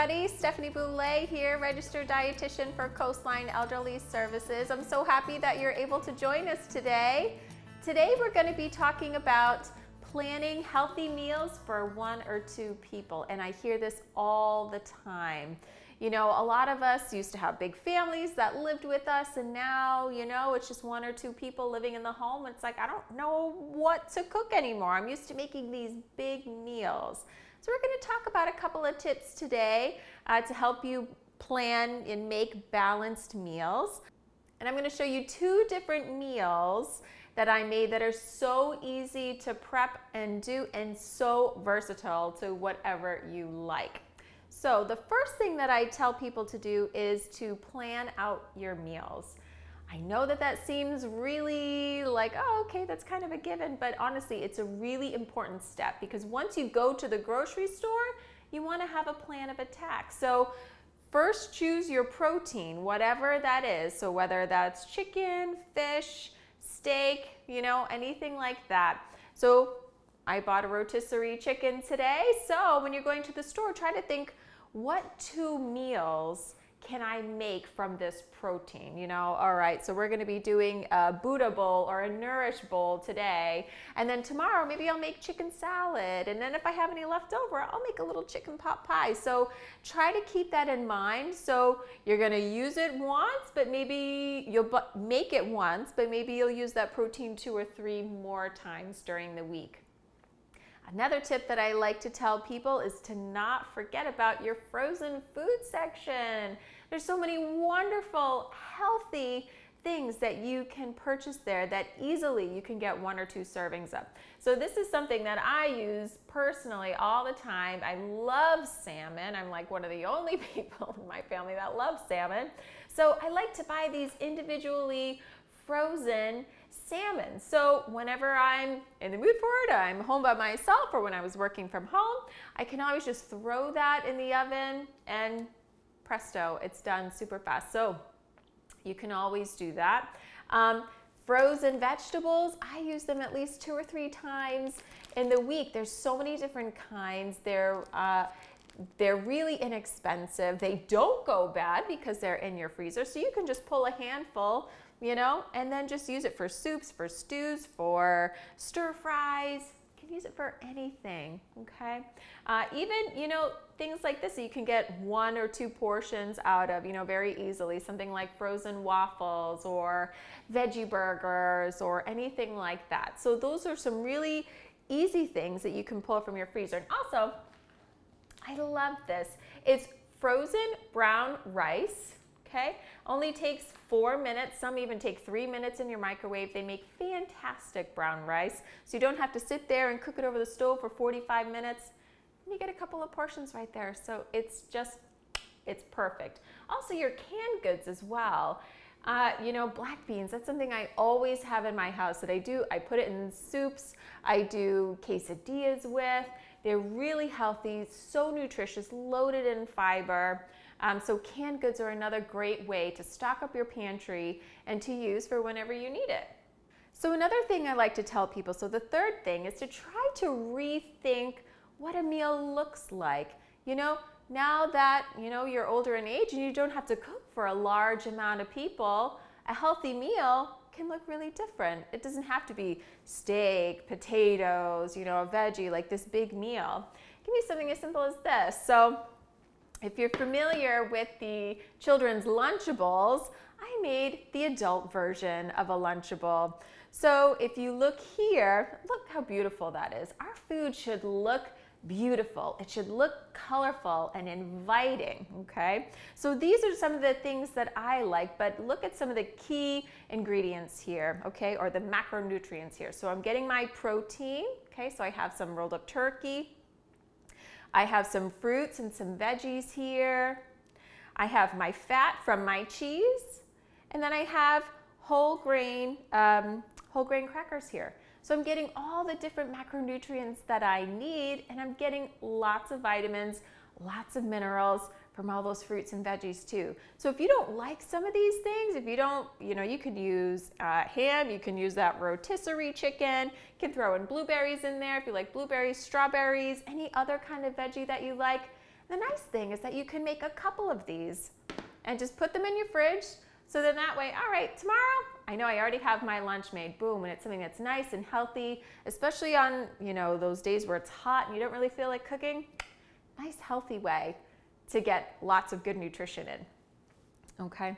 everybody. Stephanie Boulay here, registered dietitian for Coastline Elderly Services. I'm so happy that you're able to join us today. Today we're going to be talking about planning healthy meals for 1 or 2 people, and I hear this all the time. You know, a lot of us used to have big families that lived with us, and now, you know, it's just 1 or 2 people living in the home. It's like, I don't know what to cook anymore. I'm used to making these big meals. So we're going to talk about a couple of tips today to help you plan and make balanced meals. And I'm going to show you 2 different meals that I made that are so easy to prep and do and so versatile to whatever you like. So the first thing that I tell people to do is to plan out your meals. I know that that seems really like, oh, okay, that's kind of a given, but honestly, it's a really important step because once you go to the grocery store, you want to have a plan of attack. So first choose your protein, whatever that is. So whether that's chicken, fish, steak, you know, anything like that. So I bought a rotisserie chicken today. So when you're going to the store, try to think, what 2 meals can I make from this protein? You know, all right, so we're going to be doing a Buddha bowl or a Nourish bowl today. And then tomorrow, maybe I'll make chicken salad. And then if I have any left over, I'll make a little chicken pot pie. So try to keep that in mind. So you're going to use it once, but maybe you'll make it once, but maybe you'll use that protein 2 or 3 more times during the week. Another tip that I like to tell people is to not forget about your frozen food section. There's so many wonderful, healthy things that you can purchase there that easily you can get 1 or 2 servings of. So this is something that I use personally all the time. I love salmon. I'm like one of the only people in my family that loves salmon. So I like to buy these individually frozen salmon. So whenever I'm in the mood for it, I'm home by myself, or when I was working from home, I can always just throw that in the oven and presto, it's done super fast. So you can always do that. Frozen vegetables, I use them at least 2 or 3 times in the week. There's so many different kinds. They're really inexpensive. They don't go bad because they're in your freezer. So you can just pull a handful, you know, and then just use it for soups, for stews, for stir fries. You can use it for anything, okay? Even, you know, things like this, you can get 1 or 2 portions out of, you know, very easily. Something like frozen waffles or veggie burgers or anything like that. So those are some really easy things that you can pull from your freezer. And also, I love this. It's frozen brown rice. Okay, only takes 4 minutes. Some even take 3 minutes in your microwave. They make fantastic brown rice. So you don't have to sit there and cook it over the stove for 45 minutes. And you get a couple of portions right there. So it's perfect. Also your canned goods as well. You know, black beans, that's something I always have in my house that I do. I put it in soups. I do quesadillas with. They're really healthy, so nutritious, loaded in fiber. So canned goods are another great way to stock up your pantry and to use for whenever you need it. So another thing I like to tell people, so the third thing is to try to rethink what a meal looks like. You know, now that, you know, you're older in age and you don't have to cook for a large amount of people, a healthy meal can look really different. It doesn't have to be steak, potatoes, you know, a veggie, like this big meal. It can be something as simple as this. So if you're familiar with the children's Lunchables, I made the adult version of a Lunchable. So if you look here, look how beautiful that is. Our food should look beautiful. It should look colorful and inviting, okay? So these are some of the things that I like, but look at some of the key ingredients here, okay, or the macronutrients here. So I'm getting my protein, okay, so I have some rolled up turkey. I have some fruits and some veggies here. I have my fat from my cheese, and then I have whole grain crackers here. So I'm getting all the different macronutrients that I need, and I'm getting lots of vitamins, lots of minerals from all those fruits and veggies too. So if you don't like some of these things, if you don't, you know, you could use ham, you can use that rotisserie chicken, you can throw in blueberries in there if you like blueberries, strawberries, any other kind of veggie that you like. The nice thing is that you can make a couple of these and just put them in your fridge. So then that way, all right, tomorrow, I know I already have my lunch made, boom, and it's something that's nice and healthy, especially on, those days where it's hot and you don't really feel like cooking. Nice, healthy way to get lots of good nutrition in, okay?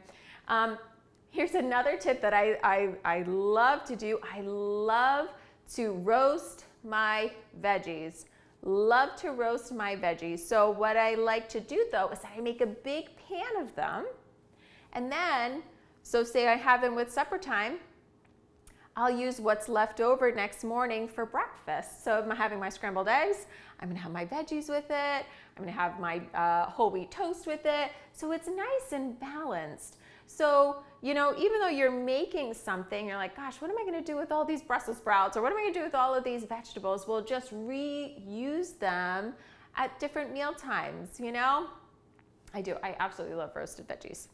Here's another tip that I love to do. I love to roast my veggies. Love to roast my veggies. So what I like to do though is that I make a big pan of them, and then, so say I have them with supper time, I'll use what's left over next morning for breakfast. So if I'm having my scrambled eggs, I'm gonna have my veggies with it. I'm gonna have my whole wheat toast with it. So it's nice and balanced. So, even though you're making something, you're like, gosh, what am I gonna do with all these Brussels sprouts? Or what am I gonna do with all of these vegetables? We'll just reuse them at different meal times, I do, I absolutely love roasted veggies.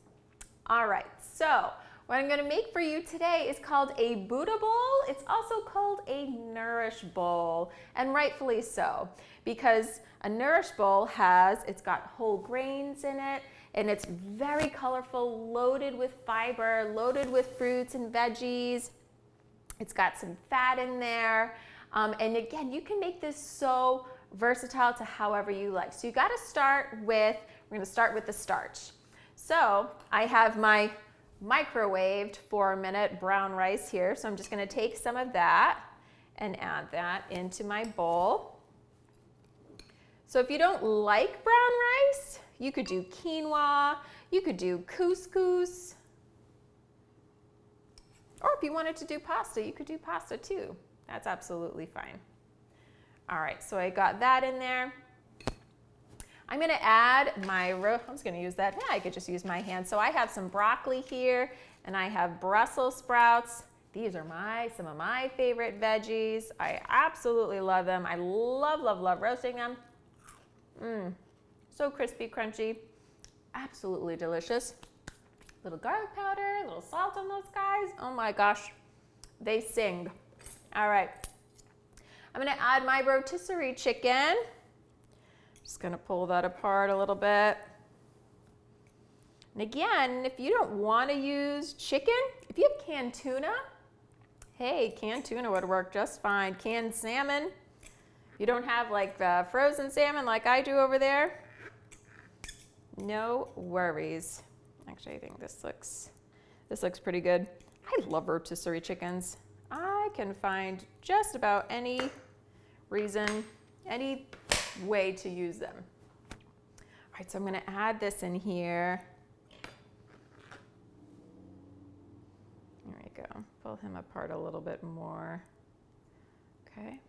All right, so what I'm gonna make for you today is called a Buddha bowl. It's also called a Nourish Bowl, and rightfully so, because a Nourish Bowl it's got whole grains in it, and it's very colorful, loaded with fiber, loaded with fruits and veggies. It's got some fat in there. And again, you can make this so versatile to however you like. So you gotta we're gonna start with the starch. So I have my microwaved 4-minute brown rice here. So I'm just gonna take some of that and add that into my bowl. So if you don't like brown rice, you could do quinoa, you could do couscous, or if you wanted to do pasta, you could do pasta too. That's absolutely fine. All right, so I got that in there. I'm gonna add I'm just gonna use that. Yeah, I could just use my hand. So I have some broccoli here, and I have Brussels sprouts. These are some of my favorite veggies. I absolutely love them. I love, love, love roasting them. So crispy, crunchy, absolutely delicious. Little garlic powder, little salt on those guys. Oh my gosh, they sing. All right, I'm gonna add my rotisserie chicken. Just gonna pull that apart a little bit. And again, if you don't wanna use chicken, if you have canned tuna, hey, canned tuna would work just fine. Canned salmon, you don't have like frozen salmon like I do over there, no worries. Actually, I think this looks pretty good. I love rotisserie chickens. I can find just about any reason, any way to use them. All right, so I'm gonna add this in here. There we go. Pull him apart a little bit more. Okay.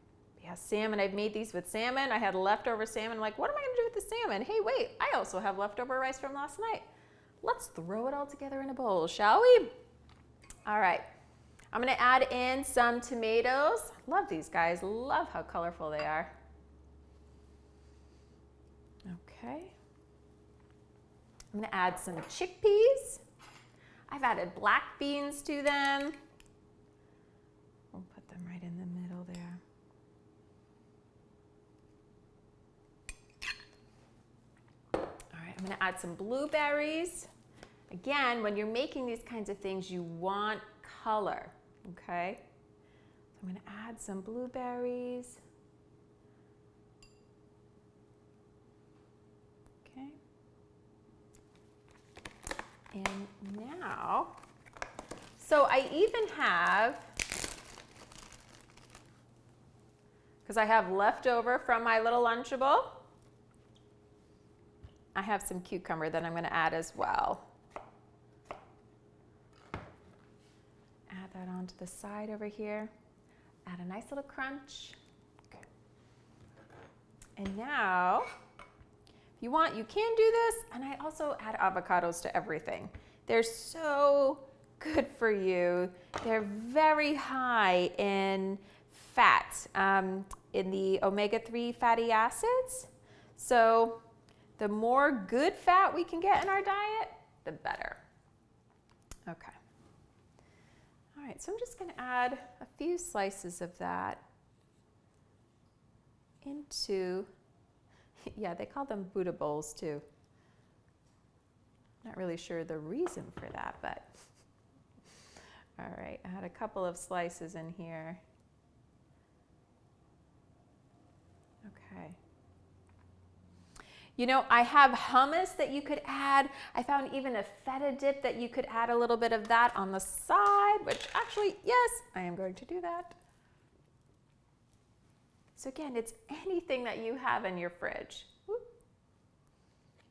Yeah, salmon, I've made these with salmon. I had leftover salmon. I'm like, what am I gonna do with the salmon? Hey, wait, I also have leftover rice from last night. Let's throw it all together in a bowl, shall we? All right, I'm gonna add in some tomatoes. Love these guys, love how colorful they are. Okay. I'm gonna add some chickpeas. I've added black beans to them. We'll put them right in the middle there. I'm gonna add some blueberries. Again, when you're making these kinds of things, you want color, okay? So I'm gonna add some blueberries. Okay. And now, so I even have, because I have leftover from my little Lunchable, I have some cucumber that I'm going to add as well. Add that onto the side over here. Add a nice little crunch. Okay. And now, if you want, you can do this. And I also add avocados to everything. They're so good for you. They're very high in fat, in the omega-3 fatty acids. So the more good fat we can get in our diet, the better. Okay. All right, so I'm just gonna add a few slices of that into, yeah, they call them Buddha bowls too. Not really sure the reason for that, but all right, I had a couple of slices in here. Okay. You know, I have hummus that you could add. I found even a feta dip that you could add a little bit of that on the side, which actually, yes, I am going to do that. So again, it's anything that you have in your fridge. Whoop.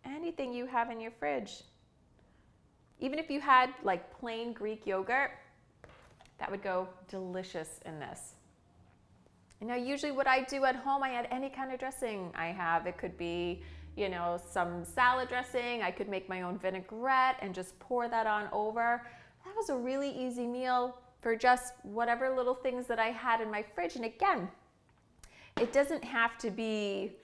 Anything you have in your fridge. Even if you had like plain Greek yogurt, that would go delicious in this. And now usually what I do at home, I add any kind of dressing I have. It could be, you know, some salad dressing. I could make my own vinaigrette and just pour that on over. That was a really easy meal for just whatever little things that I had in my fridge. And again, it doesn't have to be,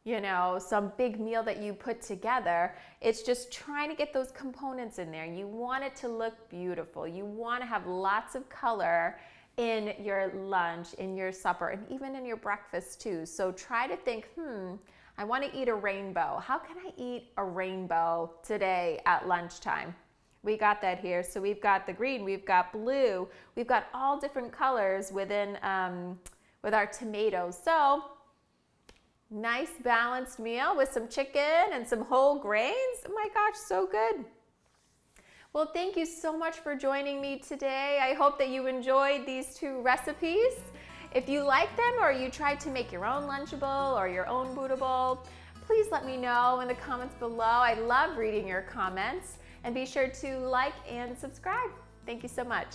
you know, some big meal that you put together. It's just trying to get those components in there. You want it to look beautiful. You want to have lots of color in your lunch, in your supper, and even in your breakfast too. So try to think, I want to eat a rainbow. How can I eat a rainbow today at lunchtime? We got that here. So we've got the green, we've got blue, we've got all different colors within with our tomatoes. So nice balanced meal with some chicken and some whole grains. Oh my gosh, so good. Well, thank you so much for joining me today. I hope that you enjoyed these two recipes. If you like them or you tried to make your own Lunchable or your own Buddha bowl, please let me know in the comments below. I love reading your comments, and be sure to like and subscribe. Thank you so much.